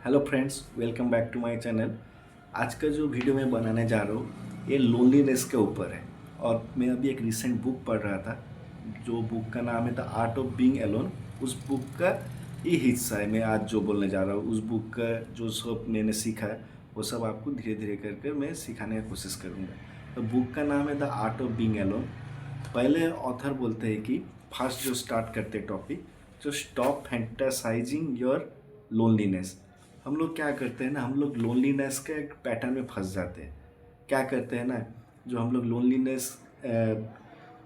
Hello friends, welcome back to my channel. आज का जो वीडियो मैं बनाने जा रहा हूँ ये लोनलीनेस के ऊपर है। और मैं अभी एक रिसेंट बुक पढ़ रहा था, जो बुक का नाम है the art of being alone. उस बुक का ये हिस्सा है मैं आज जो बोलने जा रहा हूँ। उस बुक का जो सब मैंने सीखा है वो सब आपको धीरे धीरे करके मैं सिखाने की कोशिश करूँगा। तो बुक का नाम है the art of being alone. पहले ऑथर बोलते हैं कि फर्स्ट जो स्टार्ट करते टॉपिक, जो स्टॉप फैंटासाइजिंग योर लोनलीनेस। हम लोग क्या करते हैं ना, हम लोग लोनलीनेस के एक पैटर्न में फंस जाते हैं। क्या करते हैं ना, जो हम लोग लोनलीनेस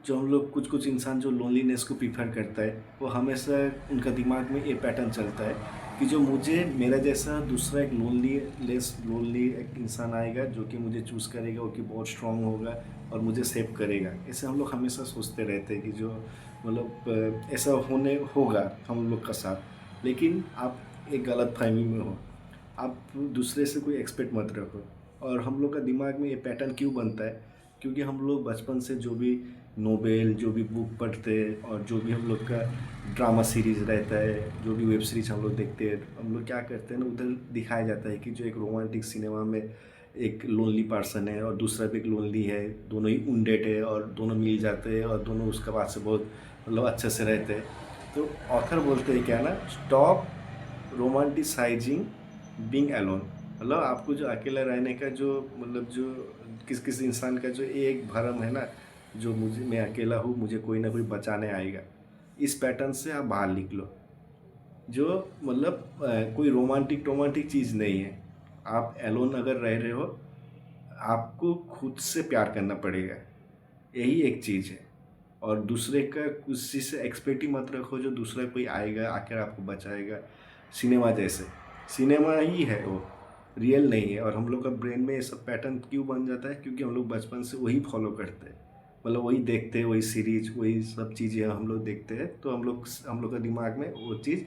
जो हम लोग कुछ कुछ इंसान जो लोनलीनेस को प्रीफर करता है, वो हमेशा उनका दिमाग में ये पैटर्न चलता है कि जो मुझे मेरा जैसा दूसरा एक लोनली एक इंसान आएगा जो कि मुझे चूज़ करेगा, वो कि बहुत स्ट्रांग होगा और मुझे सेव करेगा। ऐसे हम लोग हमेशा सोचते रहते हैं कि जो मतलब ऐसा होने होगा हम लोग का साथ। लेकिन आप एक गलत फहमी में हो, आप दूसरे से कोई एक्सपेक्ट मत रखो। और हम लोग का दिमाग में ये पैटर्न क्यों बनता है, क्योंकि हम लोग बचपन से जो भी नोवेल, जो भी बुक पढ़ते हैं और जो भी हम लोग का ड्रामा सीरीज़ रहता है, जो भी वेब सीरीज हम लोग देखते हैं, हम लोग क्या करते हैं ना, उधर दिखाया जाता है कि जो एक रोमांटिक सिनेमा में एक लोनली पर्सन है और दूसरा भी एक लोनली है, दोनों ही उनडेट है और दोनों मिल जाते हैं और दोनों उसके बाद से बहुत मतलब अच्छे से रहते हैं। तो ऑथर बोलते हैं क्या ना, स्टॉप रोमांटिसाइजिंग बीइंग अलोन। मतलब आपको जो अकेला रहने का जो मतलब जो किस किस इंसान का जो ये एक भरम है ना, जो मुझे मैं अकेला हूँ, मुझे कोई ना कोई बचाने आएगा, इस पैटर्न से आप बाहर निकलो। जो मतलब कोई रोमांटिक चीज़ नहीं है। आप एलोन अगर रह रहे हो, आपको खुद से प्यार करना पड़ेगा, यही एक चीज़ है। और दूसरे का कुछ चीज़ से एक्सपेक्ट ही मत रखो जो दूसरा कोई आएगा आकर आपको बचाएगा। सिनेमा जैसे, सिनेमा ही है वो, रियल नहीं है। और हम लोग का ब्रेन में ये सब पैटर्न क्यों बन जाता है, क्योंकि हम लोग बचपन से वही फॉलो करते हैं, मतलब वही देखते हैं, वही सीरीज, वही सब चीज़ें हम लोग देखते हैं। तो हम लोग का दिमाग में वो चीज़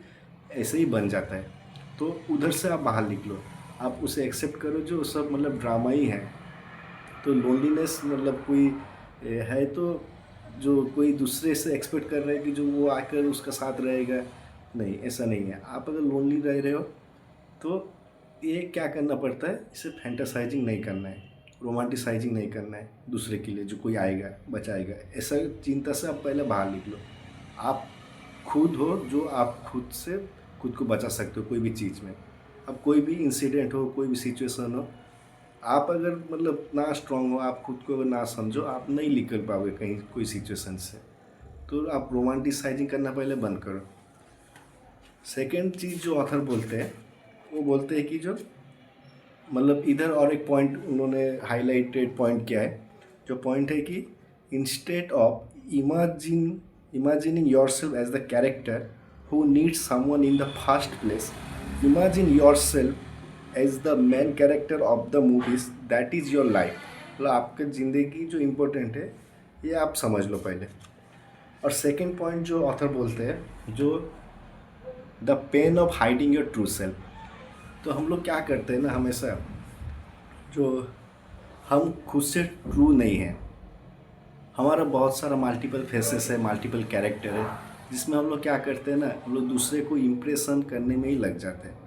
ऐसे ही बन जाता है। तो उधर से आप बाहर निकलो, आप उसे एक्सेप्ट करो जो सब मतलब ड्रामा ही है। तो लोनलीनेस मतलब कोई है तो जो कोई दूसरे से एक्सपेक्ट कर रहे हैं कि जो वो आकर उसका साथ रहेगा, नहीं, ऐसा नहीं है। आप अगर लोनली रह रहे हो तो ये क्या करना पड़ता है, इसे फैंटासाइजिंग नहीं करना है, रोमांटिसाइजिंग नहीं करना है दूसरे के लिए जो कोई आएगा बचाएगा। ऐसा चिंता से आप पहले बाहर निकलो। आप खुद हो जो आप खुद से खुद को बचा सकते हो कोई भी चीज़ में। अब कोई भी इंसिडेंट हो, कोई भी सिचुएशन हो, आप अगर मतलब ना स्ट्रांग हो, आप खुद को अगर ना समझो, आप नहीं निकल पाओगे कहीं कोई सिचुएशन से। तो आप रोमांटिसाइजिंग करना पहले बंद करो। सेकेंड चीज़ जो ऑथर बोलते हैं, वो बोलते हैं कि जो मतलब इधर और एक पॉइंट उन्होंने हाईलाइटेड पॉइंट किया है। जो पॉइंट है कि instead of imagining yourself as the character who needs someone in the first place, imagine yourself as the main character of the movies that is your life. मतलब आपकी ज़िंदगी जो इम्पोर्टेंट है, ये आप समझ लो पहले। और सेकेंड पॉइंट जो ऑथर बोलते हैं, जो the pain of hiding your true self. तो हम लोग क्या करते हैं ना, हमेशा जो हम खुद से ट्रू नहीं हैं, हमारा बहुत सारा मल्टीपल फेसेस है, मल्टीपल कैरेक्टर है, जिसमें हम लोग क्या करते हैं ना, हम लोग दूसरे को इम्प्रेशन करने में ही लग जाते हैं।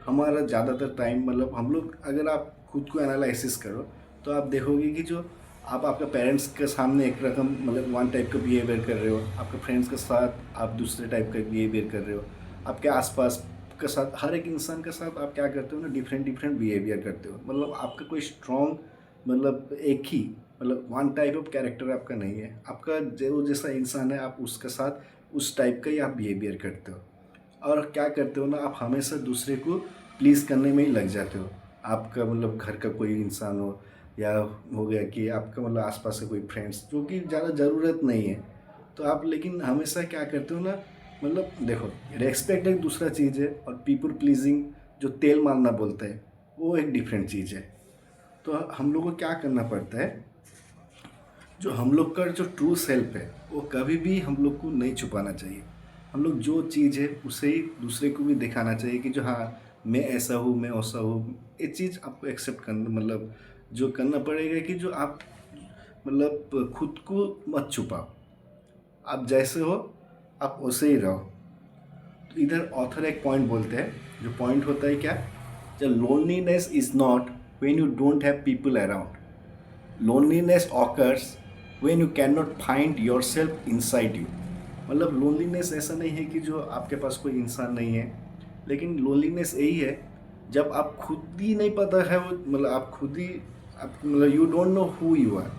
हमारा ज़्यादातर टाइम मतलब हम लोग, अगर आप खुद को एनालिसिस करो तो आप देखोगे कि जो आप आपके पेरेंट्स के सामने एक रकम मतलब वन टाइप का बिहेवियर कर रहे हो, आपके फ्रेंड्स के साथ आप दूसरे टाइप का बिहेवियर कर रहे हो, आपके आसपास के साथ हर एक इंसान के साथ आप क्या करते हो ना, डिफरेंट बिहेवियर करते हो। मतलब आपका कोई स्ट्रॉन्ग मतलब एक ही मतलब वन टाइप ऑफ कैरेक्टर आपका नहीं है। आपका जो जैसा इंसान है, आप उसके साथ उस टाइप का ही आप बिहेवियर करते हो। और क्या करते हो ना, आप हमेशा दूसरे को प्लीज़ करने में ही लग जाते हो। आपका मतलब घर का कोई इंसान हो, या हो गया कि आपका मतलब आसपास से कोई फ्रेंड्स जो कि ज़्यादा ज़रूरत नहीं है, तो आप लेकिन हमेशा क्या करते हो ना, मतलब देखो, रेस्पेक्ट एक दूसरा चीज़ है और पीपल प्लीजिंग जो तेल मारना बोलते हैं, वो एक डिफरेंट चीज़ है। तो हम लोग को क्या करना पड़ता है, जो हम लोग का जो ट्रू सेल्फ है वो कभी भी हम लोग को नहीं छुपाना चाहिए। हम लोग जो चीज़ है उसे ही दूसरे को भी दिखाना चाहिए कि जो हाँ, मैं ऐसा हूँ, मैं वैसा हूँ। ये चीज़ आपको एक्सेप्ट करना मतलब जो करना पड़ेगा कि जो आप मतलब खुद को मत छुपाओ। आप जैसे हो आप वैसे ही रहो। तो इधर ऑथर एक पॉइंट बोलते हैं, जो पॉइंट होता है क्या, The loneliness is not when you don't have people around. Loneliness occurs when you cannot find yourself inside you. मतलब लोनलीनेस ऐसा नहीं है कि जो आपके पास कोई इंसान नहीं है, लेकिन लोनलीनेस यही है जब आप खुद ही नहीं पता है वो, मतलब आप खुद ही आप मतलब you don't know who you are.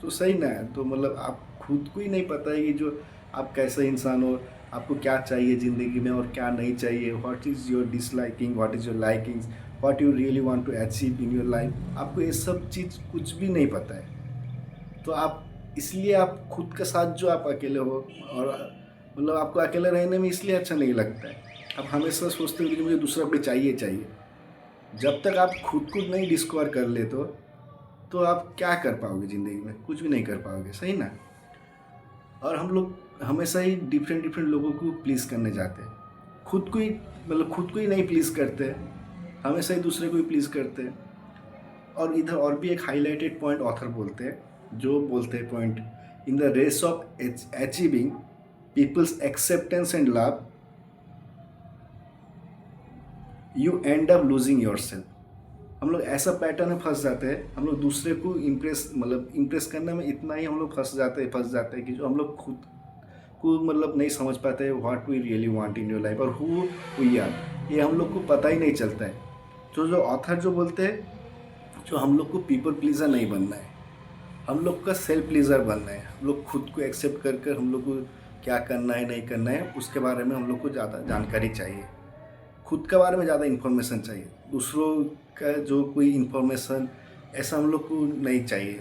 तो सही ना है, तो मतलब आप खुद को ही नहीं पता है कि जो आप कैसा इंसान हो, आपको क्या चाहिए ज़िंदगी में और क्या नहीं चाहिए, what is your disliking, what is your likings, what you really want to achieve in your life. आपको ये सब चीज़ कुछ भी नहीं पता है। तो आप इसलिए आप खुद के साथ जो आप अकेले हो, और मतलब आपको अकेले रहने में इसलिए अच्छा नहीं लगता है, आप हमेशा सोचते हो कि मुझे दूसरा कोई चाहिए चाहिए। जब तक आप खुद को नहीं डिस्कवर कर लेते हो तो आप क्या कर पाओगे ज़िंदगी में? कुछ भी नहीं कर पाओगे, सही ना? और हम लोग हमेशा ही डिफरेंट डिफरेंट लोगों को प्लीज़ करने जाते हैं, खुद को ही मतलब खुद को ही नहीं प्लीज़ करते, हमेशा ही दूसरे को ही प्लीज़ करते हैं। और इधर और भी एक हाईलाइटेड पॉइंट ऑथर बोलते हैं, जो बोलते हैं point, in the race of achieving peoples acceptance and love you and up losing your self. हम लोग ऐसा पैटर्न में फंस जाते हैं, हम लोग दूसरे को इम्प्रेस करने में इतना ही हम लोग फंस जाते हैं कि जो हम लोग खुद को मतलब नहीं समझ पाते हैं what we really want in your life और हु वी आर, ये हम लोग को पता ही नहीं चलता है। तो जो ऑथर जो बोलते हैं, जो हम लोग को पीपल प्लीज़र नहीं बनना है, हम लोग का सेल्फ प्लीज़र बनना है। हम लोग खुद को एक्सेप्ट कर हम लोग को क्या करना है नहीं करना है उसके बारे में हम लोग को ज़्यादा जानकारी चाहिए, खुद के बारे में ज़्यादा इन्फॉर्मेशन चाहिए। दूसरों का जो कोई इन्फॉर्मेशन ऐसा हम लोग को नहीं चाहिए।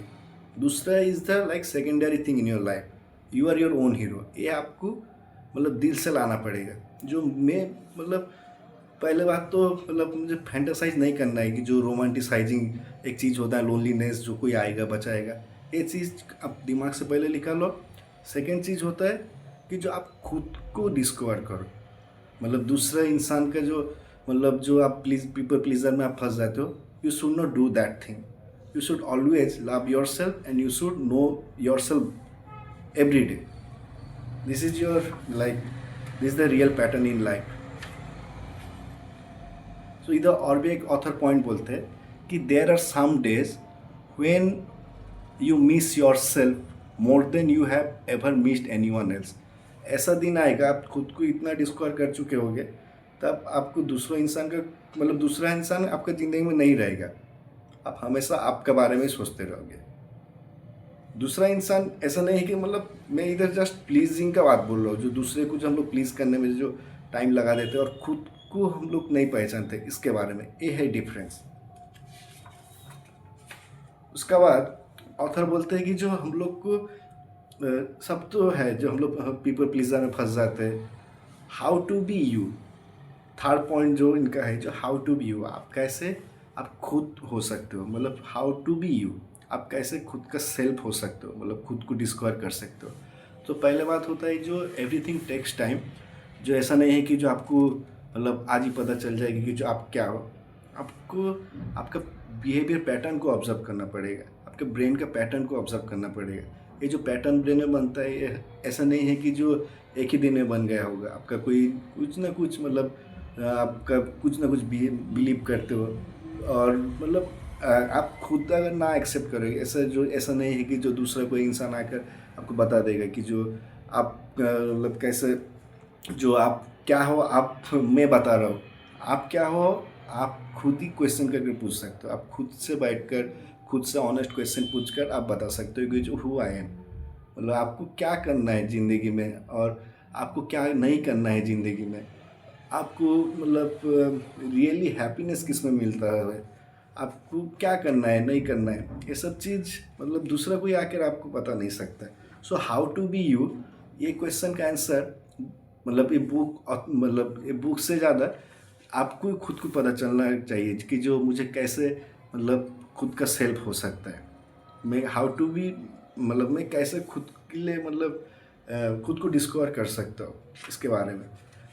दूसरा is the like secondary thing in your life, you are your own hero. ये आपको मतलब दिल से लाना पड़ेगा। जो मैं मतलब पहले बात तो मतलब मुझे फैंटासाइज नहीं करना है कि जो रोमांटिसाइजिंग एक चीज़ होता है लोनलीनेस, जो कोई आएगा बचाएगा, ये चीज़ आप दिमाग से पहले निकालो। सेकेंड चीज़ होता है कि जो आप खुद को डिस्कवर करो, मतलब दूसरा इंसान का जो मतलब जो आप पीपल प्लीजर में आप फंस जाते हो, you should not do that thing. You should always love your self and you should know your self every day. This is your like this the real pattern in life. तो इधर और भी एक ऑथर पॉइंट बोलते हैं कि there are some days when you miss your self more than you have ever missed anyone else. ऐसा दिन आएगा आप खुद को इतना डिस्कवर कर चुके होगे, तब आपको दूसरा इंसान का मतलब दूसरा इंसान आपका ज़िंदगी में नहीं रहेगा, आप हमेशा आपके बारे में ही सोचते रहोगे। दूसरा इंसान ऐसा नहीं है कि मतलब मैं इधर जस्ट प्लीजिंग का बात बोल रहा हूँ, जो दूसरे को जो हम लोग प्लीज़ करने में जो टाइम लगा देते हैं और खुद को हम लोग नहीं पहचानते, इसके बारे में ये है डिफरेंस। उसका बाद ऑथर बोलते हैं कि जो हम लोग को सब तो है, जो हम लोग पीपल प्लीजर में फंस जाते हैं, how to be you. Third point जो इनका है, जो हाउ टू बी यू, आप कैसे आप खुद हो सकते हो, मतलब हाउ टू बी यू, आप कैसे खुद का सेल्फ हो सकते हो, मतलब खुद को डिस्कवर कर सकते हो। तो पहले बात होता है जो एवरीथिंग टेक्स टाइम। जो ऐसा नहीं है कि जो आपको मतलब आज ही पता चल जाएगी कि जो आप क्या हो। आपको आपका बिहेवियर पैटर्न को ऑब्जर्व करना पड़ेगा, आपके ब्रेन का पैटर्न को ऑब्जर्व करना पड़ेगा। ये जो पैटर्न ब्रेन में बनता है, ये ऐसा नहीं है कि जो एक ही दिन में बन गया होगा। आपका कोई कुछ ना कुछ मतलब आपका कुछ ना कुछ बिलीव करते हो, और मतलब आप खुद अगर ना एक्सेप्ट करोगे, ऐसा नहीं है कि जो दूसरा कोई इंसान आकर आपको बता देगा कि जो आप मतलब कैसे जो आप क्या हो, आप मैं बता रहा हूँ आप क्या हो। आप खुद ही क्वेश्चन करके पूछ सकते हो, आप खुद से बैठकर खुद से ऑनेस्ट क्वेश्चन पूछकर आप बता सकते हो कि जो हु आई एम, मतलब आपको क्या करना है ज़िंदगी में और आपको क्या नहीं करना है ज़िंदगी में। आपको मतलब रियली हैप्पीनेस किस में मिलता है, आपको क्या करना है नहीं करना है, ये सब चीज़ मतलब दूसरा कोई आकर आपको बता नहीं सकता। So how to be you, ये क्वेश्चन का आंसर मतलब ये बुक से ज़्यादा आपको खुद को पता चलना चाहिए कि जो मुझे कैसे मतलब खुद का सेल्फ हो सकता है। मैं हाउ टू बी मतलब मैं कैसे खुद के लिए मतलब खुद को डिस्कवर कर सकता हूँ, इसके बारे में।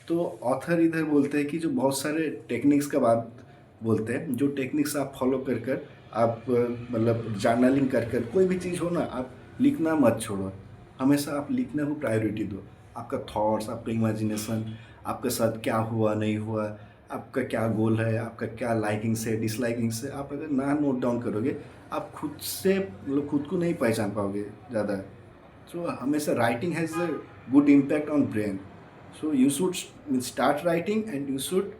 तो ऑथर इधर बोलते हैं कि जो बहुत सारे टेक्निक्स का बात बोलते हैं, जो टेक्निक्स आप फॉलो कर कर आप मतलब जर्नलिंग कर कर कोई भी चीज़ हो ना, आप लिखना मत छोड़ो, हमेशा आप लिखने को प्रायोरिटी दो। आपका थॉट्स, आपका इमेजिनेशन, आपके साथ क्या हुआ नहीं हुआ, आपका क्या गोल है, आपका क्या लाइकिंग से डिसलाइकिंग से आप अगर ना नोट डाउन करोगे, आप खुद से मतलब खुद को नहीं पहचान पाओगे ज़्यादा। सो हमेशा writing has a good impact on brain. So you should start writing and you should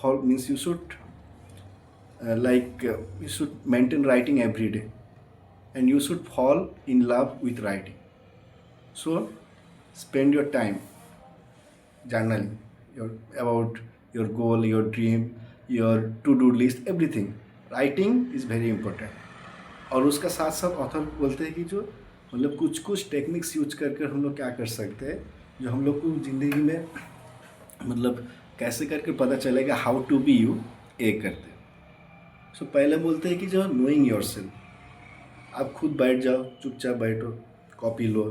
means you should you should maintain writing every day, and you should fall in love with writing. So spend your time journaling about your goal, your dream, your to-do list, everything. Writing is very important. और उसका साथ साथ author बोलते हैं कि जो मतलब कुछ कुछ टेक्निक्स यूज कर हम लोग क्या कर सकते हैं, जो हम लोग को ज़िंदगी में मतलब कैसे करके पता चलेगा how to be U A करते हैं। सो पहले बोलते हैं कि जो नोइंग योर सेल्फ, आप खुद बैठ जाओ, चुपचाप बैठो, कॉपी लो,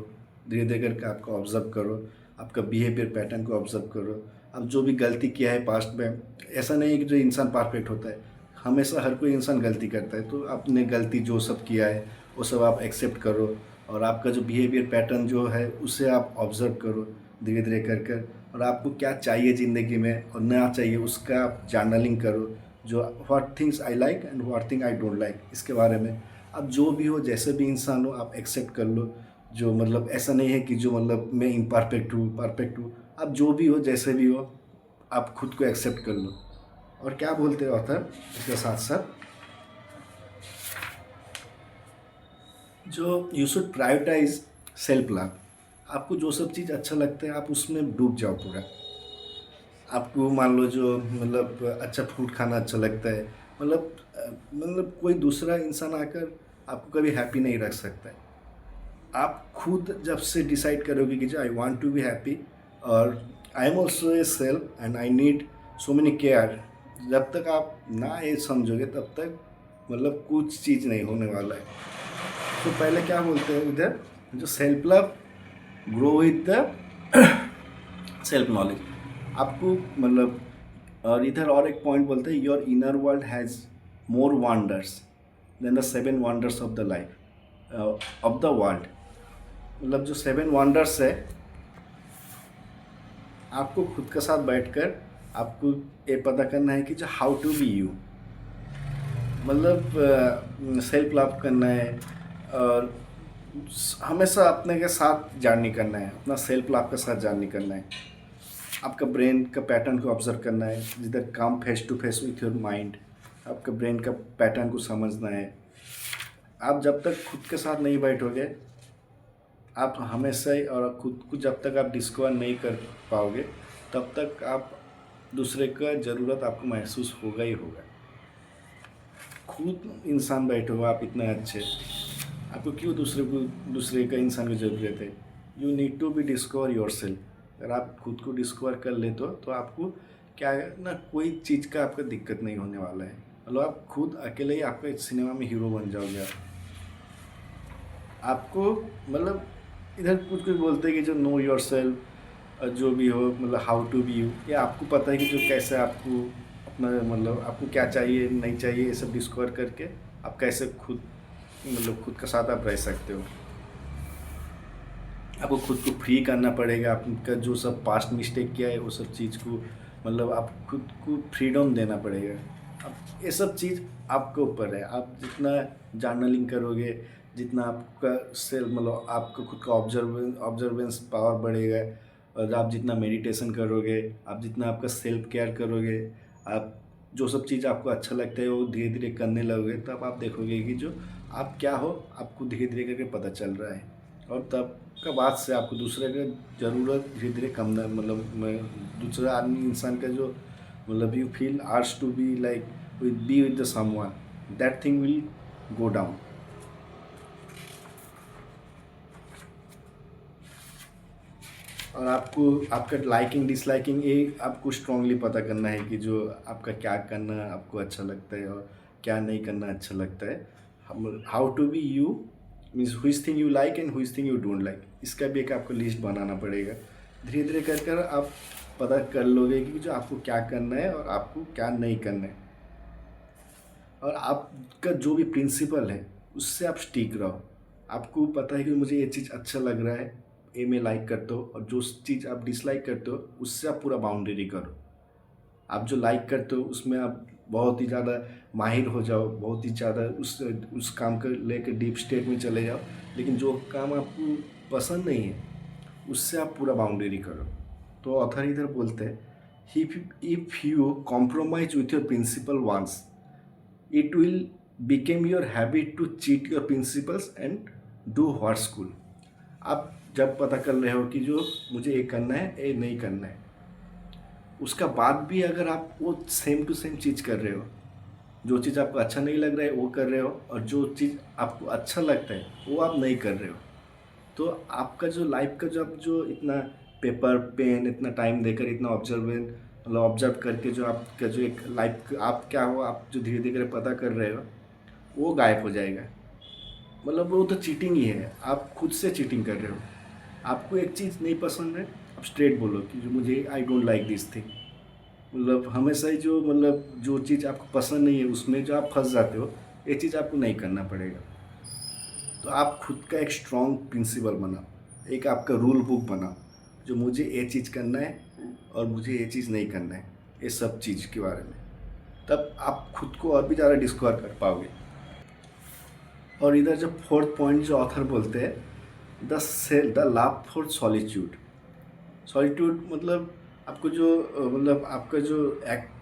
धीरे धीरे करके आपको ऑब्ज़र्व करो, आपका बिहेवियर पैटर्न को ऑब्ज़र्व करो। अब जो भी गलती किया है पास्ट में, ऐसा नहीं है कि जो इंसान परफेक्ट होता है, हमेशा हर कोई इंसान गलती करता है। तो आपने गलती जो सब किया है वो सब आप एक्सेप्ट करो, और आपका जो बिहेवियर पैटर्न जो है उसे आप ऑब्ज़र्व करो धीरे धीरे कर कर, और आपको क्या चाहिए ज़िंदगी में और ना चाहिए उसका आप जर्नलिंग करो। जो what things I like and what thing I don't like, इसके बारे में अब जो भी हो, जैसे भी इंसान हो, आप एक्सेप्ट कर लो। जो मतलब ऐसा नहीं है कि जो मतलब मैं इम्परफेक्ट हूँ, परफेक्ट हूँ। आप जो भी हो, जैसे भी हो, आप खुद को एक्सेप्ट कर लो। और क्या बोलते हैं ऑथर इसके साथ साथ, जो you should prioritize self love. आपको जो सब चीज़ अच्छा लगता है आप उसमें डूब जाओ पूरा। आपको मान लो जो मतलब अच्छा फूड खाना अच्छा लगता है, मतलब कोई दूसरा इंसान आकर आपको कभी हैप्पी नहीं रख सकता है। आप खुद जब से डिसाइड करोगे कि जो I want to be happy, और I am also a self and I need so many care, जब तक आप ना ये समझोगे तब तक मतलब कुछ चीज़ नहीं होने वाला है। तो पहले क्या बोलते हैं इधर, जो self love grow with the self knowledge. आपको मतलब, और इधर और एक पॉइंट बोलते हैं, your inner world has more wonders than the 7 wonders of the life of the world. मतलब जो 7 वंडर्स है, आपको खुद के साथ बैठकर आपको ये पता करना है कि जो हाउ टू बी यू, मतलब सेल्फ लव करना है, और हमेशा अपने के साथ जर्नी करना है, अपना सेल्फ लव के साथ जर्नी करना है। आपका ब्रेन का पैटर्न को ऑब्जर्व करना है, जिधर काम face to face with your mind, आपका ब्रेन का पैटर्न को समझना है। आप जब तक खुद के साथ नहीं बैठोगे, आप हमेशा ही, और खुद को जब तक आप डिस्कवर नहीं कर पाओगे तब तक आप दूसरे का ज़रूरत आपको महसूस होगा ही होगा। खुद इंसान बैठे हो आप इतने अच्छे, आपको क्यों दूसरे का इंसान की ज़रूरत है। You need to be discover your self. अगर आप खुद को डिस्कवर कर ले तो आपको क्या ना कोई चीज़ का आपका दिक्कत नहीं होने वाला है। मतलब आप खुद अकेले ही आपका सिनेमा में हीरो बन जाओगे। आपको मतलब इधर कुछ बोलते हैं कि जो नो योर सेल्फ, जो भी हो, मतलब हाउ टू बी यू, ये आपको पता है कि जो कैसे आपको अपना मतलब आपको क्या चाहिए नहीं चाहिए, ये सब डिस्कवर करके आप कैसे खुद मतलब खुद के साथ आप रह सकते हो। आपको खुद को फ्री करना पड़ेगा, आपका जो सब पास्ट मिस्टेक किया है वो सब चीज़ को मतलब आप खुद को फ्रीडम देना पड़ेगा। अब ये सब चीज़ आपके ऊपर है। आप जितना जर्नलिंग करोगे, जितना आपका सेल्फ मतलब आपका खुद का ऑब्जर्वेंस पावर बढ़ेगा, और आप जितना मेडिटेशन करोगे, आप जितना आपका सेल्फ केयर करोगे, आप जो सब चीज़ आपको अच्छा लगता है वो धीरे धीरे करने लगोगे, तब आप देखोगे कि जो आप क्या हो आपको धीरे धीरे करके पता चल रहा है। और तब का बाद से आपको दूसरे का ज़रूरत धीरे धीरे कम मतलब दूसरा आदमी इंसान का जो मतलब you feel ours to be like be with the someone, that thing will go down. और आपको आपका लाइकिंग डिसलाइकिंग ये आपको स्ट्रांगली पता करना है कि जो आपका क्या करना आपको अच्छा लगता है और क्या नहीं करना अच्छा लगता है। How to be you means which thing you like and which thing you don't like, इसका भी एक आपको लिस्ट बनाना पड़ेगा। धीरे धीरे कर कर आप पता कर लोगे कि जो आपको क्या करना है और आपको क्या नहीं करना है, और आपका जो भी प्रिंसिपल है उससे आप स्टिक रहो। आपको पता है कि मुझे ये चीज़ अच्छा लग रहा है, ये मैं लाइक करते हो, और जो चीज़ आप डिसलाइक करते हो उससे आप पूरा बाउंड्री करो। आप जो लाइक करते हो उसमें आप बहुत ही ज़्यादा माहिर हो जाओ, बहुत ही ज़्यादा उस काम को लेकर डीप स्टेट में चले जाओ। लेकिन जो काम आपको पसंद नहीं है उससे आप पूरा बाउंड्री करो। तो ऑथर इधर बोलते हैं, if you compromise with your principle once, it will became your habit to cheat your principles and do what's cool. आप जब पता कर रहे हो कि जो मुझे ये करना है ये नहीं करना है, उसका बाद भी अगर आप वो सेम टू सेम चीज़ कर रहे हो, जो चीज़ आपको अच्छा नहीं लग रहा है वो कर रहे हो, और जो चीज़ आपको अच्छा लगता है वो आप नहीं कर रहे हो, तो आपका जो लाइफ का जो आप जो इतना पेपर पेन इतना टाइम देकर इतना ऑब्जर्व करके जो आपका जो एक लाइफ आप क्या हो, आप जो धीरे धीरे पता कर रहे हो वो गायब हो जाएगा। मतलब वो तो चीटिंग ही है, आप खुद से चीटिंग कर रहे हो। आपको एक चीज़ नहीं पसंद है, आप स्ट्रेट बोलो कि जो मुझे I don't like this thing. मतलब हमेशा ही जो चीज़ आपको पसंद नहीं है उसमें जो आप फंस जाते हो, ये चीज़ आपको नहीं करना पड़ेगा। तो आप खुद का एक स्ट्रॉन्ग प्रिंसिपल बनाओ, एक आपका रूल बुक बनाओ, जो मुझे ये चीज़ करना है और मुझे ये चीज़ नहीं करना है, ये सब चीज़ के बारे में। तब आप खुद को और भी ज़्यादा डिस्कवर कर पाओगे। और इधर जो फोर्थ पॉइंट जो ऑथर बोलते हैं, the love for solitude. Solitude मतलब आपको जो मतलब आपका जो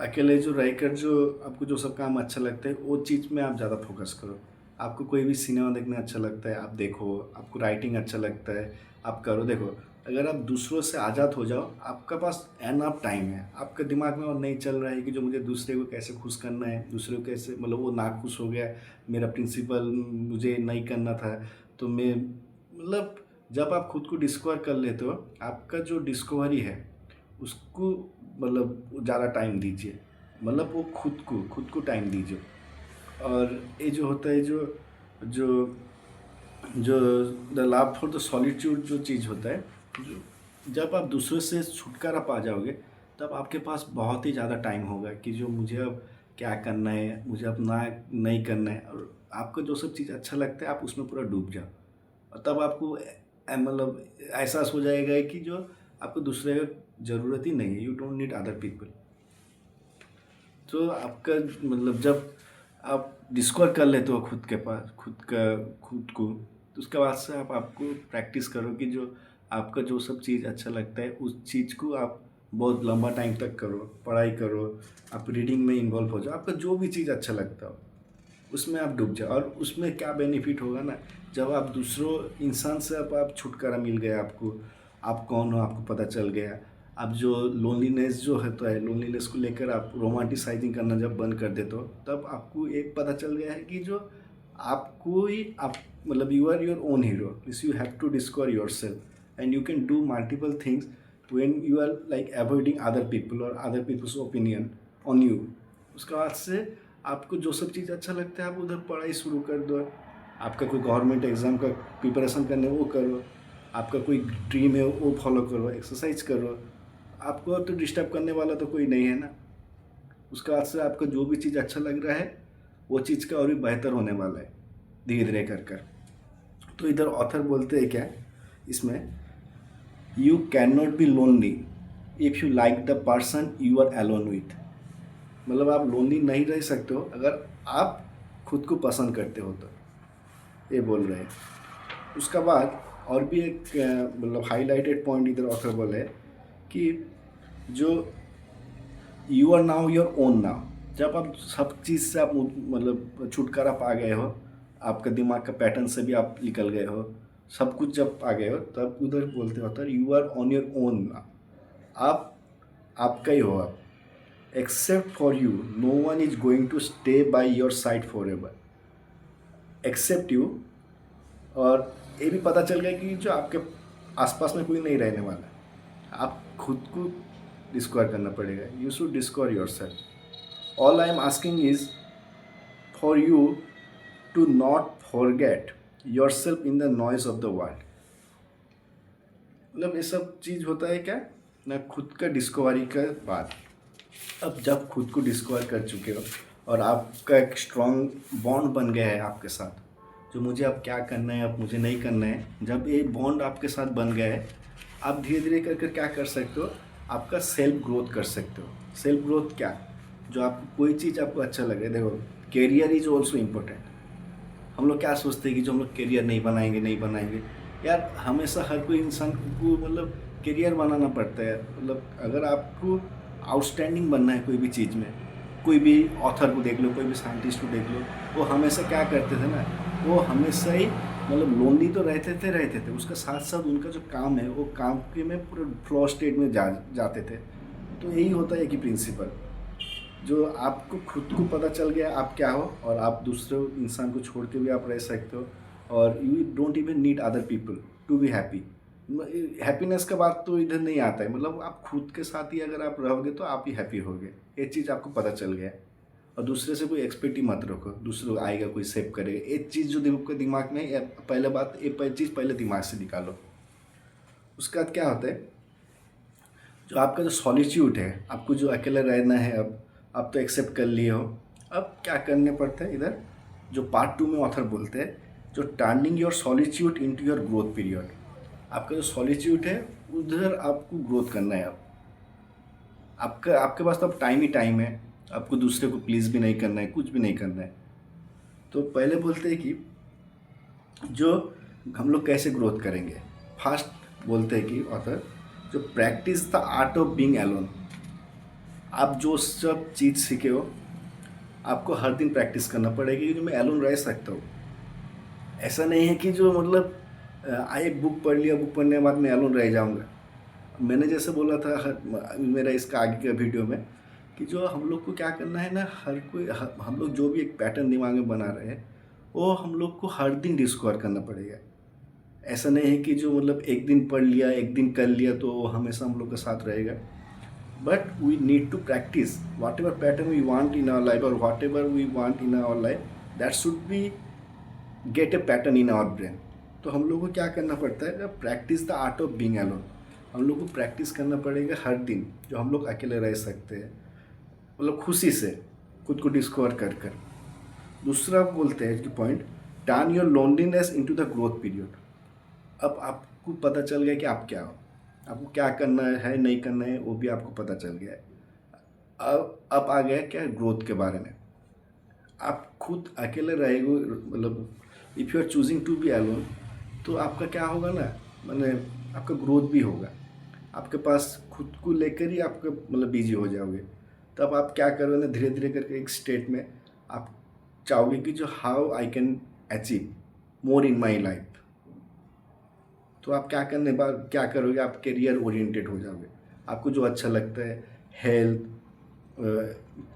अकेले जो रहकर जो आपको जो सब काम अच्छा लगता है वो चीज़ में आप ज़्यादा फोकस करो। आपको कोई भी सिनेमा देखना अच्छा लगता है आप देखो, आपको राइटिंग अच्छा लगता है आप करो। देखो, अगर आप दूसरों से आज़ाद हो जाओ, आपका पास एनफ टाइम है, आपके दिमाग में और नहीं चल रहा है कि जो मुझे दूसरे को कैसे खुश करना है, दूसरे को कैसे मतलब वो नाखुश हो गया, मेरा प्रिंसिपल मुझे नहीं करना था, तो मैं मतलब जब आप खुद को डिस्कवर कर लेते हो, आपका जो डिस्कवरी है उसको मतलब ज़्यादा टाइम दीजिए, मतलब वो खुद को टाइम दीजिए। और ये जो होता है जो जो जो the love for the solitude जो चीज़ होता है, जो जब आप दूसरों से छुटकारा पा जाओगे तब आपके पास बहुत ही ज़्यादा टाइम होगा कि जो मुझे अब क्या करना है, मुझे अब ना नहीं करना है, और आपको जो सब चीज़ अच्छा लगता है आप उसमें पूरा डूब जाओ। और तब आपको मतलब एहसास हो जाएगा कि जो आपको दूसरे की ज़रूरत ही नहीं है, you don't need other people. तो आपका मतलब जब आप डिस्कवर कर लेते हो खुद के पास खुद को, तो उसके बाद से आपको प्रैक्टिस करो कि जो आपका जो सब चीज़ अच्छा लगता है उस चीज़ को आप बहुत लंबा टाइम तक करो, पढ़ाई करो, आप रीडिंग में इन्वॉल्व हो जाओ, आपका जो भी चीज़ अच्छा लगता हो उसमें आप डूब जाओ। और उसमें क्या बेनिफिट होगा ना, जब आप दूसरों इंसान से आप छुटकारा मिल गया, आपको आप कौन हो आपको पता चल गया, आप जो लोनलीनेस जो है तो है, लोनलीनेस को लेकर आप रोमांटिसाइजिंग करना जब बंद कर देते हो, तब आपको एक पता चल गया है कि जो आपको ही आप मतलब you are your own hero, this you have to discover your self and you can do multiple things when you are like avoiding other people और other people's opinion on you. उसके बाद से आपको जो सब चीज़ अच्छा लगता है आप उधर पढ़ाई शुरू कर दो। आपका कोई गवर्नमेंट एग्ज़ाम का प्रिपरेशन करना है वो करो, आपका कोई ड्रीम है वो फॉलो करो, एक्सरसाइज करो, आपको तो डिस्टर्ब करने वाला तो कोई नहीं है ना। उसके बाद से आपको जो भी चीज़ अच्छा लग रहा है वो चीज़ का और भी बेहतर होने वाला है धीरे धीरे कर कर। तो इधर ऑथर बोलते हैं क्या इसमें, you can not be lonely if you like the person you are alone with. मतलब आप लोनली नहीं रह सकते हो अगर आप खुद को पसंद करते हो, तो ये बोल रहे हैं। उसका बाद और भी एक मतलब हाईलाइटेड पॉइंट इधर ऑथर बोले कि जो you are now your own now. जब आप सब चीज़ से आप मतलब छुटकारा पा गए हो, आपका दिमाग का पैटर्न से भी आप निकल गए हो, सब कुछ जब आ गए हो, तब उधर बोलते हो you are on your own now. आप आपका ही हो आप, except for you no one is going to stay by your side for ever, except you. और ये भी पता चल गया कि जो आपके आसपास में कोई नहीं रहने वाला है, आप खुद को डिस्कवर करना पड़ेगा, you should discover your self. All I am asking is for you to not forget your self in the noise of the world. मतलब ये सब चीज़ होता है क्या ना, खुद का डिस्कवरी के बाद। अब जब खुद को डिस्कवर कर चुके हो और आपका एक स्ट्रॉन्ग बॉन्ड बन गया है आपके साथ, जो मुझे अब क्या करना है अब मुझे नहीं करना है, जब ये बॉन्ड आपके साथ बन गया है, आप धीरे धीरे कर क्या कर सकते हो, आपका सेल्फ ग्रोथ कर सकते हो। सेल्फ ग्रोथ क्या, जो आपको कोई चीज़ आपको अच्छा लगे। देखो, कैरियर इज ऑल्सो इम्पोर्टेंट। हम लोग क्या सोचते हैं कि जो हम लोग करियर नहीं बनाएंगे यार, हमेशा हर कोई इंसान को मतलब करियर बनाना पड़ता है। मतलब अगर आपको आउटस्टैंडिंग बनना है कोई भी चीज़ में, कोई भी ऑथर को देख लो, कोई भी साइंटिस्ट को देख लो, वो हमेशा क्या करते थे ना, वो हमेशा ही मतलब लोनली तो रहते थे, उसका साथ साथ उनका जो काम है वो काम के में पूरे फ्लो स्टेट में जाते थे। तो यही होता है कि प्रिंसिपल, जो आपको खुद को पता चल गया आप क्या हो, और आप दूसरे इंसान को छोड़ के भी आप रह सकते हो, और you don't even need other people to be happy. Happiness का बात तो इधर नहीं आता है, मतलब आप खुद के साथ ही अगर आप रहोगे तो आप ही हैप्पी होगे, ये चीज़ आपको पता चल गया। और दूसरे से कोई एक्सपेक्ट ही मत रखो, दूसरे आएगा कोई सेव करेगा, एक चीज़ जो आपके दिमाग में है, पहले बात ये चीज़ पहले दिमाग से निकालो। उसके बाद क्या होता है, जो आपका जो सॉलिट्यूड है, आपको जो अकेले रहना है, अब आप तो एक्सेप्ट कर लिए हो, अब क्या करने पड़ता है इधर, जो पार्ट 2 में ऑथर बोलते हैं, जो turning your solitude into your growth period. आपका जो सॉलिट्यूड है उधर आपको ग्रोथ करना है। अब आपके पास तो अब टाइम ही टाइम है, आपको दूसरे को प्लीज़ भी नहीं करना है, कुछ भी नहीं करना है। तो पहले बोलते हैं कि जो हम लोग कैसे ग्रोथ करेंगे, फर्स्ट बोलते हैं कि ऑथर, जो practice the art of being alone. आप जो सब चीज़ सीखे हो आपको हर दिन प्रैक्टिस करना पड़ेगी कि मैं एलोन रह सकता हूँ। ऐसा नहीं है कि जो मतलब एक बुक पढ़ लिया, बुक पढ़ने के बाद मैं एलोन रह जाऊँगा। मैंने जैसे बोला था मेरा इसका आगे का वीडियो में, कि जो हम लोग को क्या करना है ना, हम लोग जो भी एक पैटर्न दिमाग में बना रहे हैं वो हम लोग को हर दिन डिस्कवर करना पड़ेगा। ऐसा नहीं है कि जो मतलब एक दिन पढ़ लिया, एक दिन कर लिया तो वो हमेशा हम लोग के साथ रहेगा। But we need to practice whatever pattern we want in our life, or whatever we want in our life, that should be get a pattern in our brain. तो हम लोग को क्या करना पड़ता है, practice the art of being alone. हम लोग को प्रैक्टिस करना पड़ेगा हर दिन, जो हम लोग अकेले रह सकते हैं, मतलब खुशी से खुद को डिस्कवर कर कर। दूसरा बोलते हैं कि point, turn your loneliness into the growth period. अब आपको पता चल गया कि आप क्या हो, आपको क्या करना है नहीं करना है वो भी आपको पता चल गया है। अब आ गया क्या, ग्रोथ के बारे में। आप खुद अकेले रहेंगे, मतलब if you are choosing to be alone, तो आपका क्या होगा ना, मैंने आपका ग्रोथ भी होगा। आपके पास खुद को लेकर ही आपका मतलब बिजी हो जाओगे। तब आप क्या करोगे ना, धीरे धीरे करके एक स्टेट में आप चाहोगे कि जो how I can achieve more in my life. तो आप क्या करोगे, आप करियर ओरिएंटेड हो जाओगे। आपको जो अच्छा लगता है, हेल्थ,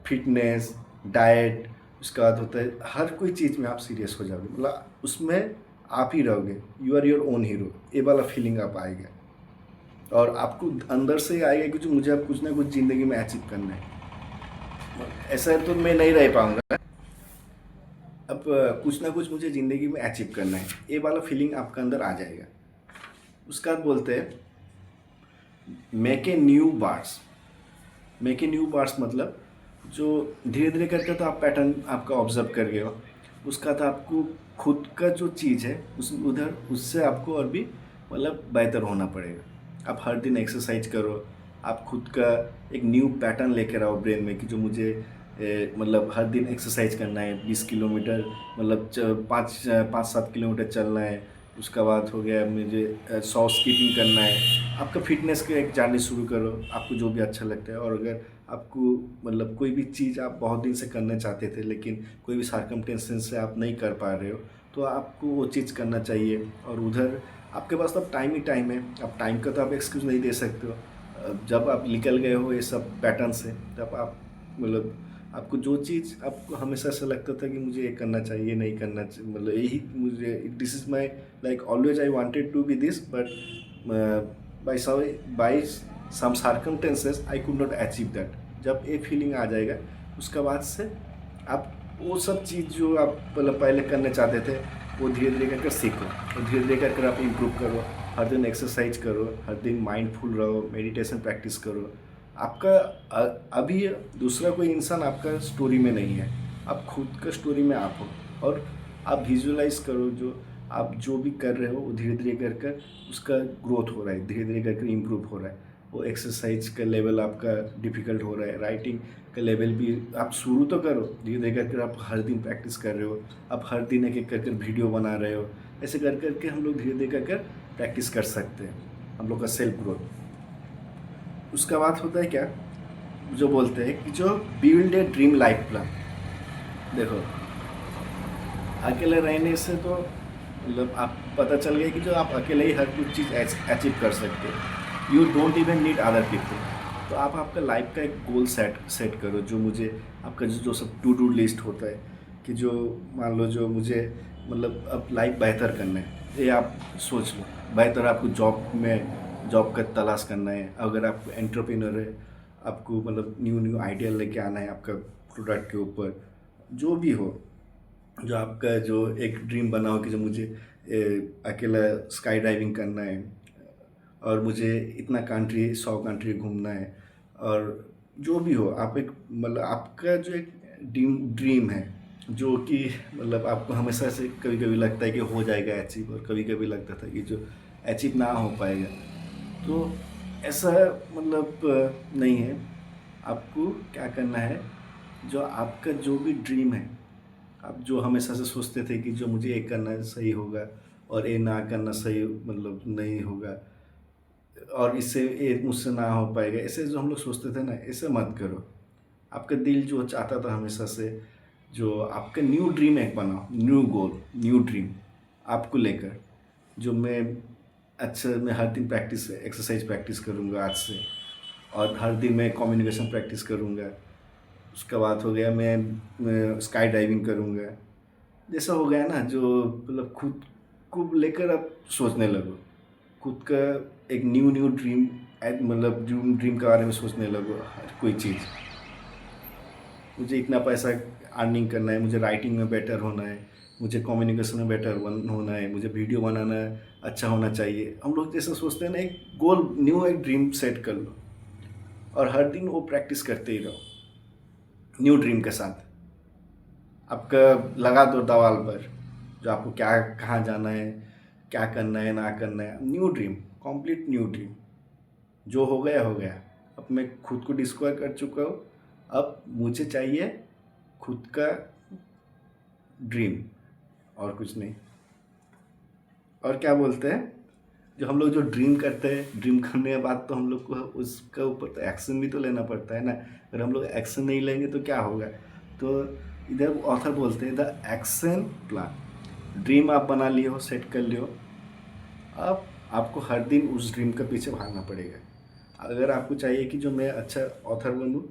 फिटनेस, डाइट, उसके बाद होता है हर कोई चीज़ में आप सीरियस हो जाओगे, मतलब उसमें आप ही रहोगे, you are your own hero, ये वाला फीलिंग आप आएगा। और आपको अंदर से आएगा कि जो मुझे अब कुछ ना कुछ ज़िंदगी में अचीव करना है, ऐसा तो मैं नहीं रह पाऊँगा, अब कुछ ना कुछ मुझे ज़िंदगी में अचीव करना है, ये वाला फीलिंग आपका अंदर आ जाएगा। उसके बाद बोलते हैं make a new bars. Make a new bars मतलब जो धीरे धीरे करके तो आप पैटर्न आपका ऑब्जर्व कर गए हो, उसका तो आपको खुद का जो चीज़ है उससे आपको और भी मतलब बेहतर होना पड़ेगा। आप हर दिन एक्सरसाइज करो, आप खुद का एक न्यू पैटर्न लेकर आओ ब्रेन में कि जो मुझे मतलब हर दिन एक्सरसाइज करना है, 20 किलोमीटर मतलब 5-7 किलोमीटर चलना है। उसका बाद हो गया मुझे 100 स्कीपिंग करना है। आपका फिटनेस का एक जर्नी शुरू करो, आपको जो भी अच्छा लगता है। और अगर आपको मतलब कोई भी चीज़ आप बहुत दिन से करना चाहते थे लेकिन कोई भी सर्कमस्टेंसेस से आप नहीं कर पा रहे हो, तो आपको वो चीज़ करना चाहिए। और उधर आपके पास तो अब टाइम ही टाइम है, अब टाइम का तो आप एक्सक्यूज़ नहीं दे सकते हो। जब आप निकल गए हो ये सब पैटर्न से, तब आप मतलब आपको जो चीज़ आपको हमेशा ऐसा लगता था कि मुझे ये करना चाहिए, नहीं करना चाहिए, मतलब यही मुझे, this is my like always I wanted to be this, but by some circumstances I could not achieve that. जब ये फीलिंग आ जाएगा उसके बाद से आप वो सब चीज़ जो आप मतलब पहले करना चाहते थे वो धीरे धीरे करके सीखो, और धीरे धीरे करके आप इम्प्रूव करो। हर दिन एक्सरसाइज करो, हर दिन माइंडफुल रहो, मेडिटेशन प्रैक्टिस करो। आपका अभी दूसरा कोई इंसान आपका स्टोरी में नहीं है, आप खुद का स्टोरी में आप हो। और आप विजुअलाइज करो जो आप जो भी कर रहे हो वो धीरे धीरे कर कर उसका ग्रोथ हो रहा है, धीरे धीरे करके इम्प्रूव हो रहा है। वो एक्सरसाइज का लेवल आपका डिफ़िकल्ट हो रहा है, राइटिंग का लेवल भी आप शुरू तो करो, धीरे धीरे करके आप हर दिन प्रैक्टिस कर रहे हो, आप हर दिन एक एक कर वीडियो बना रहे हो, ऐसे कर करके हम लोग धीरे धीरे कर प्रैक्टिस कर सकते हैं, हम लोग का सेल्फ ग्रोथ। उसका बात होता है क्या, जो बोलते हैं कि जो build a dream life plan. देखो, अकेले रहने से तो मतलब आप पता चल गया कि जो आप अकेले ही हर कुछ चीज़ अचीव कर सकते हो, you don't even need other people. तो आप आपका लाइफ का एक गोल सेट करो, जो मुझे आपका जो सब टू डू लिस्ट होता है कि जो मान लो जो मुझे मतलब अब लाइफ बेहतर करना है, ये आप सोच लो। बेहतर आपको जॉब का तलाश करना है, अगर आप एंटरप्रेन्योर है, आपको मतलब न्यू आइडिया लेके आना है आपका प्रोडक्ट के ऊपर, जो भी हो, जो आपका जो एक ड्रीम बना हो कि जो मुझे अकेला स्काई डाइविंग करना है और मुझे इतना 100 कंट्री घूमना है, और जो भी हो, आप एक मतलब आपका जो एक ड्रीम है, जो कि मतलब आपको हमेशा से कभी कभी लगता है कि हो जाएगा अचीव, और कभी कभी लगता था कि जो अचीव ना हो पाएगा। तो ऐसा मतलब नहीं है। आपको क्या करना है, जो आपका जो भी ड्रीम है, आप जो हमेशा से सोचते थे कि जो मुझे ये करना सही होगा और ये ना करना सही मतलब नहीं होगा, और इससे ये मुझसे ना हो पाएगा, ऐसे जो हम लोग सोचते थे ना, ऐसे मत करो। आपका दिल जो चाहता था हमेशा से, जो आपका न्यू ड्रीम एक बनाओ, न्यू गोल, न्यू ड्रीम आपको लेकर, जो मैं हर दिन एक्सरसाइज प्रैक्टिस करूँगा आज से, और हर दिन मैं कम्युनिकेशन प्रैक्टिस करूँगा। उसका बात हो गया, मैं स्काई डाइविंग करूँगा। जैसा हो गया ना, जो मतलब खुद को लेकर आप सोचने लगो, खुद का एक न्यू ड्रीम, मतलब ड्रीम के बारे में सोचने लगो। हर कोई चीज़, मुझे इतना पैसा अर्निंग करना है, मुझे राइटिंग में बेटर होना है, मुझे कम्युनिकेशन में बेटर होना है, मुझे वीडियो बनाना अच्छा होना चाहिए। हम लोग जैसा सोचते हैं ना, एक गोल, एक ड्रीम सेट कर लो, और हर दिन वो प्रैक्टिस करते ही रहो न्यू ड्रीम के साथ। आपका लगा दो दवाल पर, जो आपको क्या कहाँ जाना है, क्या करना है ना करना है, new dream, complete new dream. जो हो गया हो गया। अब मैं खुद को डिस्कवर कर चुका हूँ, अब मुझे चाहिए खुद का ड्रीम, और कुछ नहीं। और क्या बोलते हैं, जो हम लोग जो ड्रीम करते हैं, ड्रीम करने के बाद तो हम लोग को उसका ऊपर तो एक्शन भी तो लेना पड़ता है ना। अगर हम लोग एक्शन नहीं लेंगे तो क्या होगा। तो इधर ऑथर बोलते हैं द एक्शन प्लान। ड्रीम आप बना लिए हो, सेट कर लियो, अब आपको हर दिन उस ड्रीम के पीछे भागना पड़ेगा। अगर आपको चाहिए कि जो मैं अच्छा ऑथर बनूँ,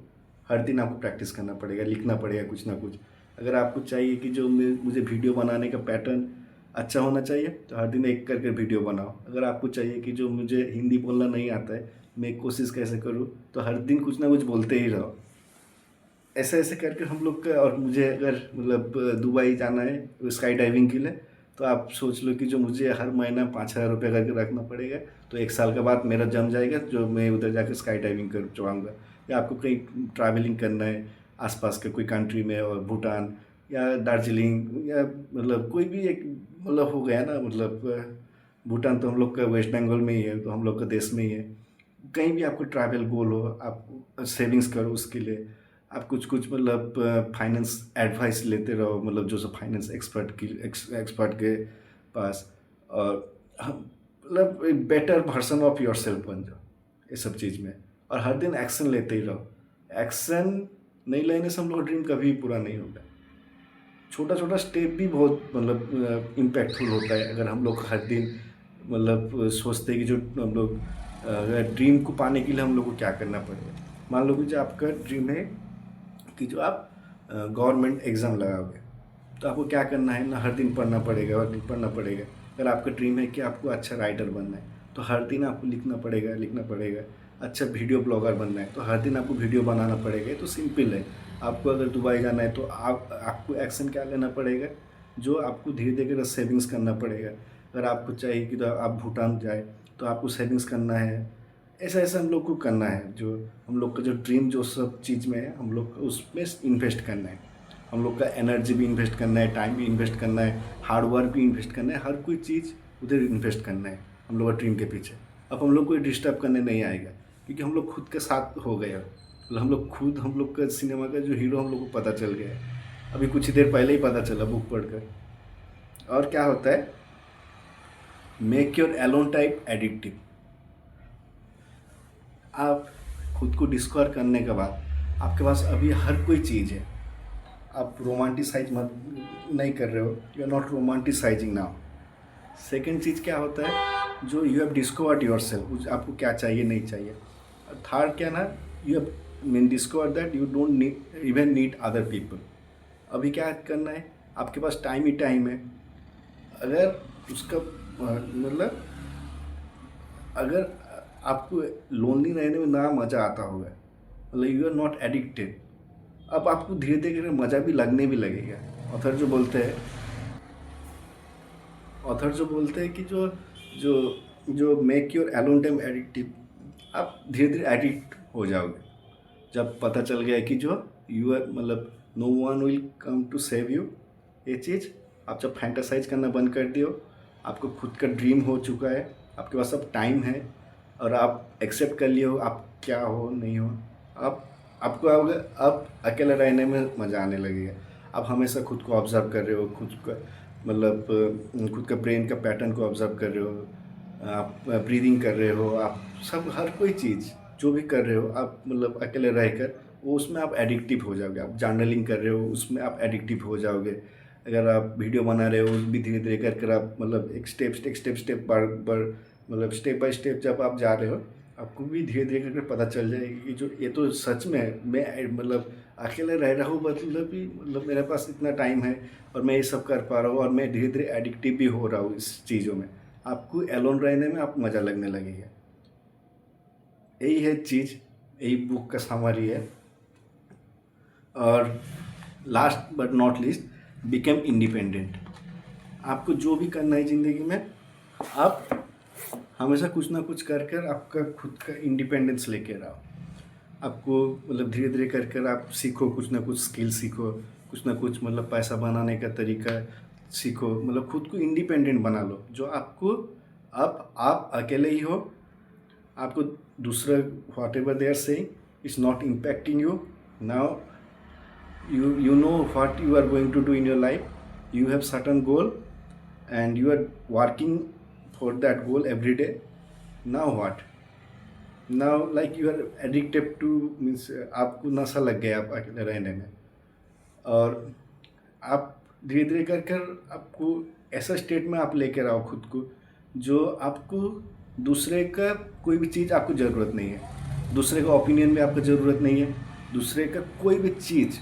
हर दिन आपको प्रैक्टिस करना पड़ेगा, लिखना पड़ेगा कुछ ना कुछ। अगर आपको चाहिए कि जो मुझे वीडियो बनाने का पैटर्न अच्छा होना चाहिए, तो हर दिन एक करके वीडियो बनाओ। अगर आपको चाहिए कि जो मुझे हिंदी बोलना नहीं आता है, मैं कोशिश कैसे करूँ, तो हर दिन कुछ ना कुछ बोलते ही रहो। ऐसे ऐसे करके हम लोग का। और मुझे अगर मतलब दुबई जाना है स्काई डाइविंग के लिए, तो आप सोच लो कि जो मुझे हर महीना 5,000 रुपये करके रखना पड़ेगा, तो 1 साल के बाद मेरा जम जाएगा, जो मैं उधर जाकर स्काई डाइविंग कर चुकाऊँगा। या आपको कहीं ट्रैवलिंग करना है आसपास के कोई कंट्री में, और भूटान या दार्जिलिंग, या मतलब कोई भी एक मतलब हो गया ना, मतलब भूटान तो हम लोग का वेस्ट बंगाल में ही है, तो हम लोग का देश में ही है। कहीं भी आपको ट्रैवल गोल हो, आप सेविंग्स करो उसके लिए। आप कुछ कुछ मतलब फाइनेंस एडवाइस लेते रहो, मतलब जो सब फाइनेंस एक्सपर्ट के पास, और मतलब एक better version of your self बन जाओ ये सब चीज़ में। और हर दिन एक्शन लेते ही रहो। एक्शन नहीं लेने से हम लोग ड्रीम कभी पूरा नहीं होगा। छोटा छोटा स्टेप भी बहुत मतलब इम्पैक्टफुल होता है। अगर हम लोग हर दिन मतलब सोचते हैं कि जो हम लोग ड्रीम को पाने के लिए हम लोग को क्या करना पड़ेगा। मान लो कि जो आपका ड्रीम है कि जो आप गवर्नमेंट एग्ज़ाम लगाओगे, तो आपको क्या करना है ना, हर दिन पढ़ना पड़ेगा, हर दिन पढ़ना पड़ेगा। अगर आपका ड्रीम है कि आपको अच्छा राइटर बनना है, तो हर दिन आपको लिखना पड़ेगा। अच्छा वीडियो ब्लॉगर बनना है, तो हर दिन आपको वीडियो बनाना पड़ेगा। ये तो सिंपल है। आपको अगर दुबई जाना है, तो आपको एक्शन क्या लेना पड़ेगा, जो आपको धीरे धीरे सेविंग्स करना पड़ेगा। अगर आपको चाहिए कि तो आप भूटान जाए, तो आपको सेविंग्स करना है। ऐसा ऐसा हम लोग को करना है। जो हम लोग का जो ड्रीम जो सब चीज़ में है, हम लोग को उसमें इन्वेस्ट करना है। हम लोग का एनर्जी भी इन्वेस्ट करना है, टाइम भी इन्वेस्ट करना है, हार्ड वर्क भी इन्वेस्ट करना है। हर कोई चीज़ उधर इन्वेस्ट करना है हम लोग का ड्रीम के पीछे। अब हम लोग कोई डिस्टर्ब करने नहीं आएगा। क्योंकि हम लोग खुद के साथ हो गए, मतलब हम लोग का सिनेमा का जो हीरो हम लोग को पता चल गया है, अभी कुछ ही देर पहले ही पता चला बुक पढ़कर। और क्या होता है, make your alone type addictive. आप खुद को डिस्कवर करने के बाद आपके पास अभी हर कोई चीज़ है, आप रोमांटिसाइज मत नहीं कर रहे हो, you are not romanticising now. Second चीज़ क्या होता है, जो you have discovered your self, आपको क्या चाहिए नहीं चाहिए। थर्ड क्या ना, you have mean discover that you don't need even need other people. अभी क्या करना है, आपके पास टाइम ही टाइम है। अगर उसका मतलब अगर आपको लोनली रहने में ना मज़ा आता होगा, मतलब यू आर नॉट एडिक्टेड, अब आपको धीरे धीरे मज़ा भी लगने भी लगेगा। ऑथर जो बोलते हैं कि जो जो जो make your alone time addictive, आप धीरे धीरे एडिक्ट हो जाओगे। जब पता चल गया कि जो यू आर मतलब no one will come to save you, ये चीज़ आप जब फैंटासाइज करना बंद कर दियो, आपको खुद का ड्रीम हो चुका है, आपके पास अब टाइम है और आप एक्सेप्ट कर लिए हो आप क्या हो नहीं हो, आपको अब अकेले रहने में मज़ा आने लगेगा। आप हमेशा खुद को ऑब्ज़र्व कर रहे हो, खुद का मतलब खुद का ब्रेन का पैटर्न को ऑब्ज़र्व कर रहे हो, आप ब्रीदिंग कर रहे हो, आप सब हर कोई चीज़ जो भी कर रहे हो आप मतलब अकेले रहकर, वो उसमें आप एडिक्टिव हो जाओगे। आप जर्नलिंग कर रहे हो, उसमें आप एडिक्टिव हो जाओगे। अगर आप वीडियो बना रहे हो भी धीरे धीरे कर आप मतलब एक स्टेप मतलब स्टेप बाय स्टेप जब आप जा रहे हो, आपको भी धीरे धीरे करके पता चल जाएगी कि जो ये तो सच में मैं मतलब अकेले रह रहा हूँ, मतलब भी मतलब मेरे पास इतना टाइम है और मैं ये सब कर पा रहा हूँ और मैं धीरे धीरे एडिक्टिव भी हो रहा हूँ इस चीज़ों में। आपको एलोन रहने में आप मज़ा लगने लगेगा। यही है चीज़, यही बुक का समरी है। और last but not least, become independent. आपको जो भी करना है ज़िंदगी में, आप हमेशा कुछ ना कुछ कर कर आपका खुद का इंडिपेंडेंस लेके आओ। आपको मतलब धीरे धीरे कर कर आप सीखो, कुछ ना कुछ स्किल सीखो, कुछ ना कुछ मतलब पैसा बनाने का तरीका सीखो, मतलब खुद को इंडिपेंडेंट बना लो। जो आपको अब आप अकेले ही हो, आपको दूसरा whatever they are saying is not impacting you. Now you know what you are going to do in your life, you have certain goal and you are working for that goal every day. Now what, now like you are addicted to means आपको नशा लग गया आप अकेले रहने में, और आप धीरे धीरे कर कर आपको ऐसा स्टेट में आप लेकर आओ खुद को, जो आपको दूसरे का कोई भी चीज़ आपको ज़रूरत नहीं है, दूसरे का ओपिनियन भी आपको ज़रूरत नहीं है, दूसरे का कोई भी चीज़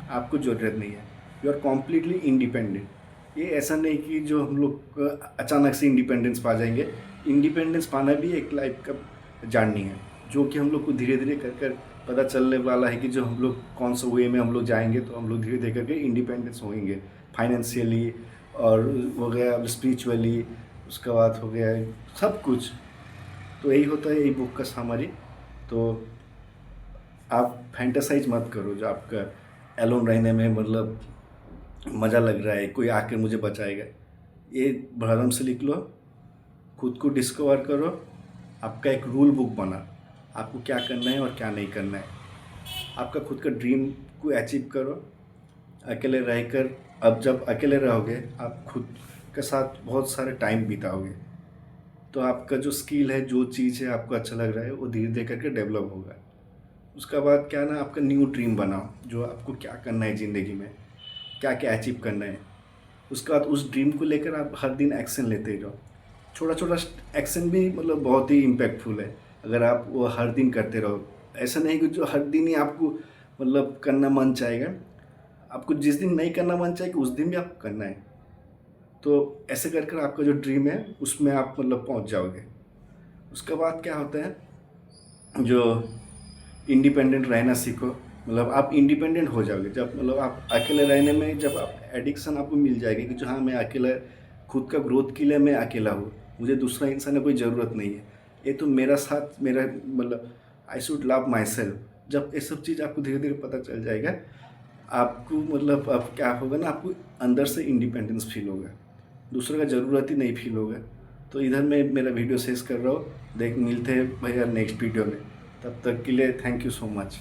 आपको ज़रूरत नहीं है। You are completely independent. ये ऐसा नहीं कि जो हम लोग अचानक से इंडिपेंडेंस पा जाएंगे। इंडिपेंडेंस पाना भी एक लाइफ का जर्नी है, जो कि हम लोग को धीरे धीरे कर कर पता चलने वाला है कि जो हम लोग कौन सा वे में हम लोग जाएंगे, तो हम लोग धीरे धीरे करके इंडिपेंडेंस होंगे फाइनेंशियली और हो गया स्पिरिचुअली, उसके बाद हो गया सब कुछ। तो यही होता है यही बुक का समरी। तो आप फैंटासाइज मत करो, जो आपका एलोन रहने में मतलब मज़ा लग रहा है, कोई आकर मुझे बचाएगा, ये भरम से लिख लो, खुद को डिस्कवर करो, आपका एक रूल बुक बना, आपको क्या करना है और क्या नहीं करना है, आपका खुद का ड्रीम को अचीव करो अकेले रहकर। अब जब अकेले रहोगे आप खुद के साथ बहुत सारे टाइम बिताओगे, तो आपका जो स्किल है, जो चीज़ है आपको अच्छा लग रहा है, वो धीरे धीरे करके डेवलप होगा। उसका बाद क्या ना, आपका न्यू ड्रीम बनाओ, जो आपको क्या करना है ज़िंदगी में, क्या क्या अचीव करना है। उसके बाद उस ड्रीम को लेकर आप हर दिन एक्शन लेते रहो। छोटा छोटा एक्शन भी मतलब बहुत ही इम्पैक्टफुल है अगर आप वो हर दिन करते रहो। ऐसा नहीं कि जो हर दिन ही आपको मतलब करना मन चाहेगा, आपको जिस दिन नहीं करना मन चाहेगा उस दिन भी आपको करना है। तो ऐसे कर कर आपका जो ड्रीम है उसमें आप मतलब पहुंच जाओगे। उसके बाद क्या होता है, जो इंडिपेंडेंट रहना सीखो, मतलब आप इंडिपेंडेंट हो जाओगे जब मतलब आप अकेले रहने में, जब आप एडिक्शन आपको मिल जाएगी कि जो हाँ मैं अकेला, खुद का ग्रोथ के लिए मैं अकेला हूँ, मुझे दूसरा इंसान की कोई ज़रूरत नहीं है, ये तो मेरा साथ मेरा मतलब I should love my self. जब ये सब चीज़ आपको धीरे धीरे पता चल जाएगा, आपको मतलब अब क्या होगा ना, आपको अंदर से इंडिपेंडेंस फील होगा, दूसरे का ज़रूरत ही नहीं फील होगा। तो इधर मैं मेरा वीडियो शेष कर रहा हूँ, मिलते हैं भैया नेक्स्ट वीडियो में। तब तक के लिए थैंक यू सो मच।